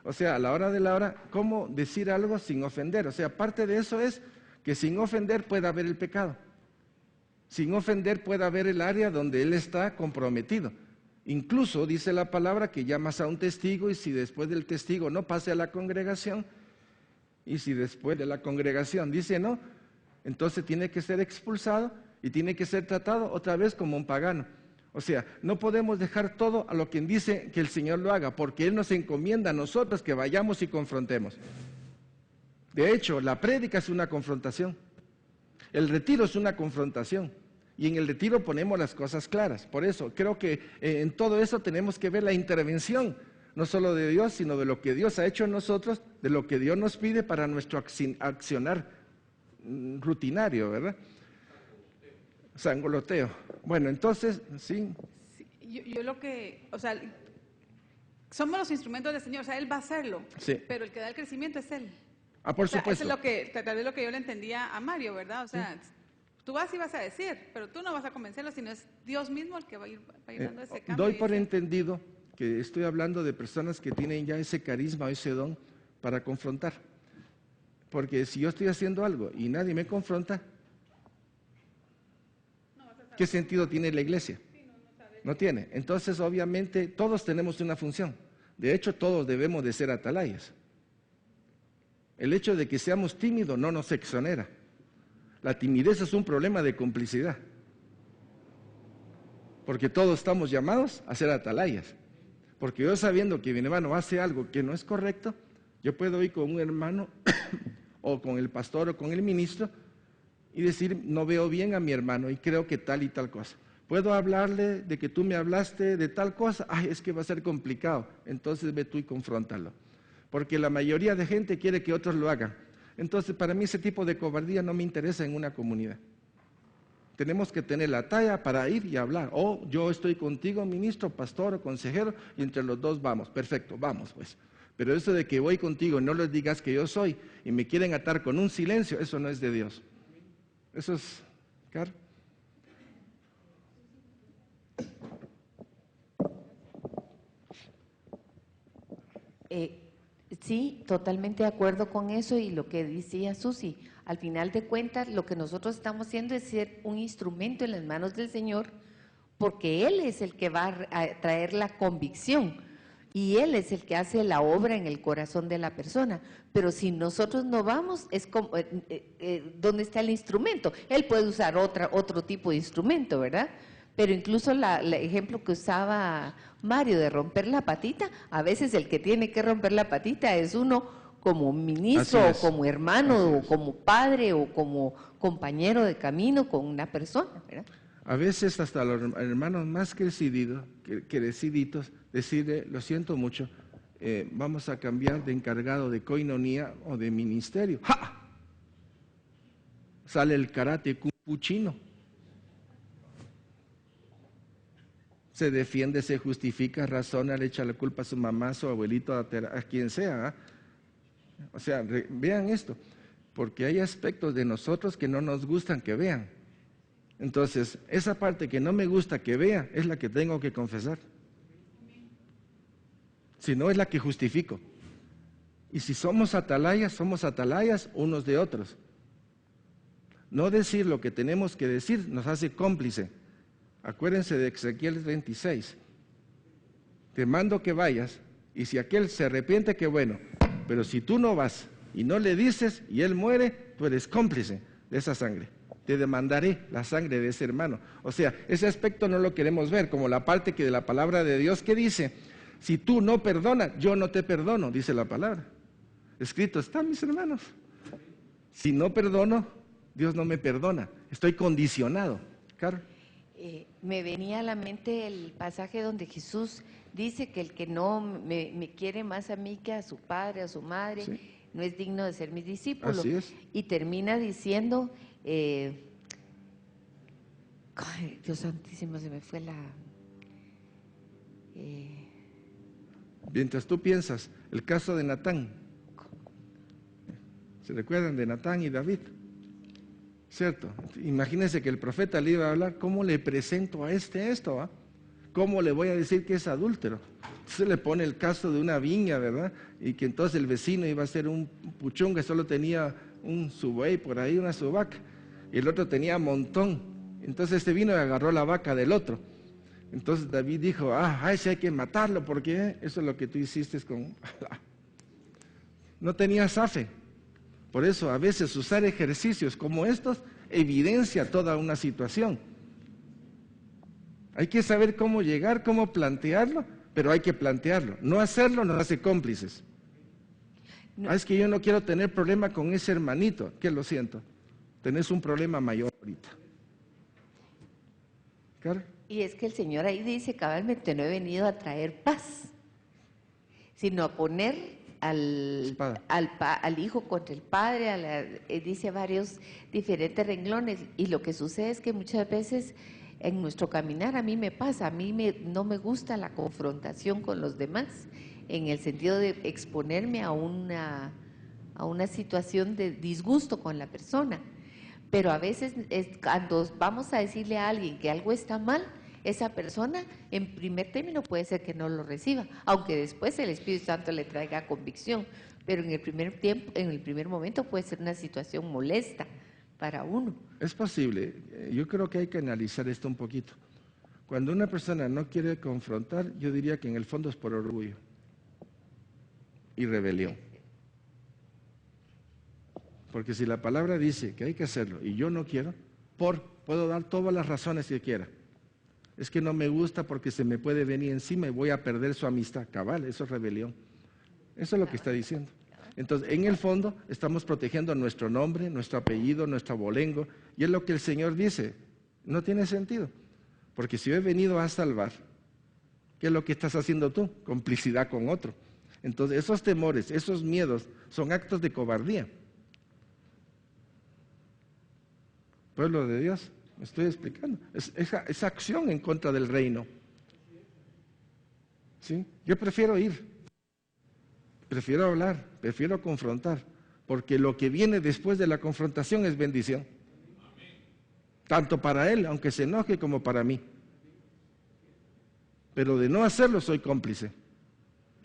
O sea, a la hora de la hora, ¿cómo decir algo sin ofender? O sea, parte de eso es que sin ofender puede haber el pecado. Sin ofender puede haber el área donde él está comprometido. Incluso dice la palabra que llamas a un testigo y si después del testigo no pase a la congregación, y si después de la congregación dice no, entonces tiene que ser expulsado y tiene que ser tratado otra vez como un pagano. O sea, no podemos dejar todo a lo que dice que el Señor lo haga, porque Él nos encomienda a nosotros que vayamos y confrontemos. De hecho, la prédica es una confrontación. El retiro es una confrontación. Y en el retiro ponemos las cosas claras. Por eso, creo que en todo eso tenemos que ver la intervención, no solo de Dios, sino de lo que Dios ha hecho en nosotros, de lo que Dios nos pide para nuestro accionar rutinario, ¿verdad? Sangoloteo. Bueno, entonces, sí. Yo lo que, o sea, somos los instrumentos del Señor, o sea, Él va a hacerlo, Sí. pero el que da el crecimiento es Él. Ah, por O sea, supuesto. eso es lo que, tal vez lo que yo le entendía a Mario, ¿verdad? O sea, tú vas y vas a decir, pero tú no vas a convencerlo, sino es Dios mismo el que va a ir dando ese cambio. Doy por entendido que estoy hablando de personas que tienen ya ese carisma o ese don para confrontar. Porque si yo estoy haciendo algo y nadie me confronta, ¿qué sentido tiene la iglesia? No tiene. Entonces, obviamente, todos tenemos una función. De hecho, todos debemos de ser atalayas. El hecho de que seamos tímidos no nos exonera. La timidez es un problema de complicidad. Porque todos estamos llamados a ser atalayas. Porque yo sabiendo que mi hermano hace algo que no es correcto, yo puedo ir con un hermano o con el pastor o con el ministro y decir, no veo bien a mi hermano y creo que tal y tal cosa. Puedo hablarle de que tú me hablaste de tal cosa, ay, es que va a ser complicado, entonces ve tú y confróntalo. Porque la mayoría de gente quiere que otros lo hagan. Entonces, para mí ese tipo de cobardía no me interesa en una comunidad. Tenemos que tener la talla para ir y hablar. O yo estoy contigo, ministro, pastor o consejero, y entre los dos vamos. Perfecto, vamos pues. Pero eso de que voy contigo y no les digas que yo soy y me quieren atar con un silencio, eso no es de Dios. Eso es, Car. Sí, totalmente de acuerdo con eso y lo que decía Susi. Al final de cuentas, lo que nosotros estamos haciendo es ser un instrumento en las manos del Señor, porque Él es el que va a traer la convicción. y Él es el que hace la obra en el corazón de la persona. Pero si nosotros no vamos, es como, ¿dónde está el instrumento? Él puede usar otro tipo de instrumento, ¿verdad? Pero incluso el ejemplo que usaba Mario de romper la patita, a veces el que tiene que romper la patita es uno como ministro, o como hermano, o como padre, o como compañero de camino con una persona, ¿verdad? A veces hasta los hermanos más creciditos, decirle, lo siento mucho, vamos a cambiar de encargado de coinonía o de ministerio. ¡Ja! Sale el karate kung fu chino. Se defiende, se justifica, razona, le echa la culpa a su mamá, a su abuelito, a quien sea. O sea, vean esto, porque hay aspectos de nosotros que no nos gustan que vean. Entonces, esa parte que no me gusta que vea es la que tengo que confesar. Si no, es la que justifico. Y si somos atalayas unos de otros. No decir lo que tenemos que decir nos hace cómplice. Acuérdense de Ezequiel 26. Te mando que vayas, y si aquel se arrepiente, qué bueno. Pero si tú no vas y no le dices y él muere, tú eres cómplice de esa sangre. Te demandaré la sangre de ese hermano. O sea, ese aspecto no lo queremos ver, como la parte que de la palabra de Dios que dice, si tú no perdonas, yo no te perdono, dice la palabra. Escrito está, mis hermanos. Si no perdono, Dios no me perdona. Estoy condicionado. Carlos. Me venía a la mente el pasaje donde Jesús dice que el que no me quiere más a mí que a su padre, a su madre, sí, no es digno de ser mi discípulo. Así es. Y termina diciendo, ay, Dios santísimo, se me fue la... Mientras tú piensas, el caso de Natán. ¿Se recuerdan de Natán y David? ¿Cierto? Imagínense que el profeta le iba a hablar, ¿cómo le presento a esto? ¿Ah? ¿Cómo le voy a decir que es adúltero? Entonces le pone el caso de una viña, ¿verdad? Y que entonces el vecino iba a ser un puchón que solo tenía su buey por ahí, su vaca, y el otro tenía montón. Entonces este vino y agarró la vaca del otro. Entonces David dijo, ese hay que matarlo, porque eso es lo que tú hiciste con... No tenías fe. Por eso a veces usar ejercicios como estos evidencia toda una situación. Hay que saber cómo llegar, cómo plantearlo, pero hay que plantearlo. No hacerlo nos hace cómplices. No. Es que yo no quiero tener problema con ese hermanito, que lo siento. Tenés un problema mayor ahorita. ¿Claro? Y es que el Señor ahí dice, cabalmente, no he venido a traer paz, sino a poner al hijo contra el padre, dice varios diferentes renglones. Y lo que sucede es que muchas veces en nuestro caminar, a mí me pasa, no me gusta la confrontación con los demás, en el sentido de exponerme a una situación de disgusto con la persona. Pero a veces cuando vamos a decirle a alguien que algo está mal, esa persona en primer término puede ser que no lo reciba, aunque después el Espíritu Santo le traiga convicción, pero en el primer momento puede ser una situación molesta para uno. Es posible, yo creo que hay que analizar esto un poquito. Cuando una persona no quiere confrontar, yo diría que en el fondo es por orgullo y rebelión. Porque si la palabra dice que hay que hacerlo y yo no quiero, puedo dar todas las razones que quiera. Es que no me gusta porque se me puede venir encima y voy a perder su amistad. Cabal, eso es rebelión. Eso es lo que está diciendo. Entonces, en el fondo, estamos protegiendo nuestro nombre, nuestro apellido, nuestro abolengo, y es lo que el Señor dice. No tiene sentido. Porque si yo he venido a salvar, ¿qué es lo que estás haciendo tú? Complicidad con otro. Entonces, esos temores, esos miedos, son actos de cobardía. Pueblo de Dios, me estoy explicando. Esa acción en contra del reino. ¿Sí? Yo prefiero ir, prefiero hablar, prefiero confrontar, porque lo que viene después de la confrontación es bendición. Tanto para él, aunque se enoje, como para mí. Pero de no hacerlo soy cómplice.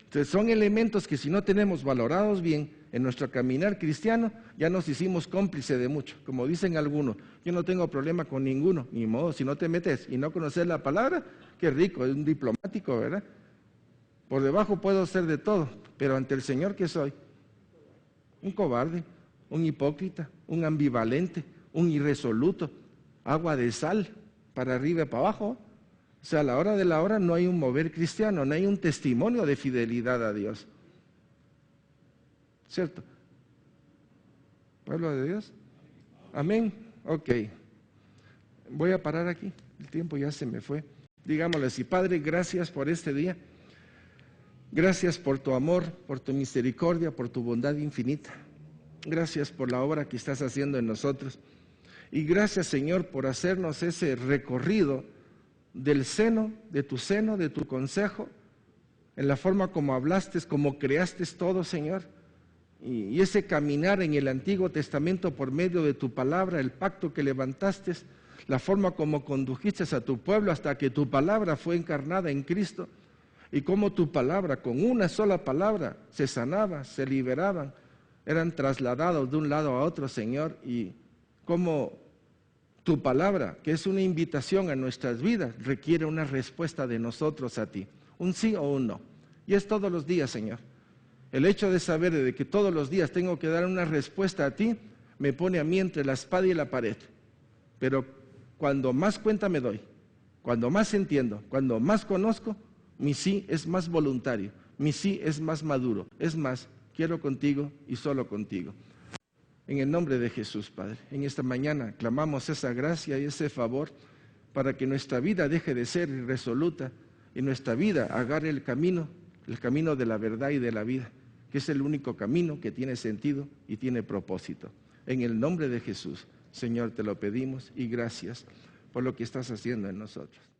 Entonces son elementos que si no tenemos valorados bien en nuestro caminar cristiano, ya nos hicimos cómplice de mucho. Como dicen algunos, yo no tengo problema con ninguno, ni modo, si no te metes y no conoces la palabra, qué rico, es un diplomático, ¿verdad? Por debajo puedo ser de todo, pero ante el Señor, ¿qué soy? Un cobarde, un hipócrita, un ambivalente, un irresoluto, agua de sal, para arriba y para abajo. O sea, a la hora de la hora no hay un mover cristiano, no hay un testimonio de fidelidad a Dios. ¿Cierto? ¿Pueblo de Dios? Amén. Ok. Voy a parar aquí. El tiempo ya se me fue. Digámosle así: Padre, gracias por este día. Gracias por tu amor, por tu misericordia, por tu bondad infinita. Gracias por la obra que estás haciendo en nosotros. Y gracias, Señor, por hacernos ese recorrido del seno, de tu consejo, en la forma como hablaste, como creaste todo, Señor. Y ese caminar en el Antiguo Testamento por medio de tu palabra, el pacto que levantaste, la forma como condujiste a tu pueblo hasta que tu palabra fue encarnada en Cristo, y cómo tu palabra, con una sola palabra, se sanaba, se liberaban, eran trasladados de un lado a otro, Señor, y cómo tu palabra, que es una invitación a nuestras vidas, requiere una respuesta de nosotros a ti, un sí o un no. Y es todos los días, Señor. El hecho de saber de que todos los días tengo que dar una respuesta a ti, me pone a mí entre la espada y la pared. Pero cuando más cuenta me doy, cuando más entiendo, cuando más conozco, mi sí es más voluntario, mi sí es más maduro. Es más, quiero contigo y solo contigo. En el nombre de Jesús, Padre, en esta mañana clamamos esa gracia y ese favor para que nuestra vida deje de ser irresoluta y nuestra vida agarre el camino de la verdad y de la vida, que es el único camino que tiene sentido y tiene propósito. En el nombre de Jesús, Señor, te lo pedimos y gracias por lo que estás haciendo en nosotros.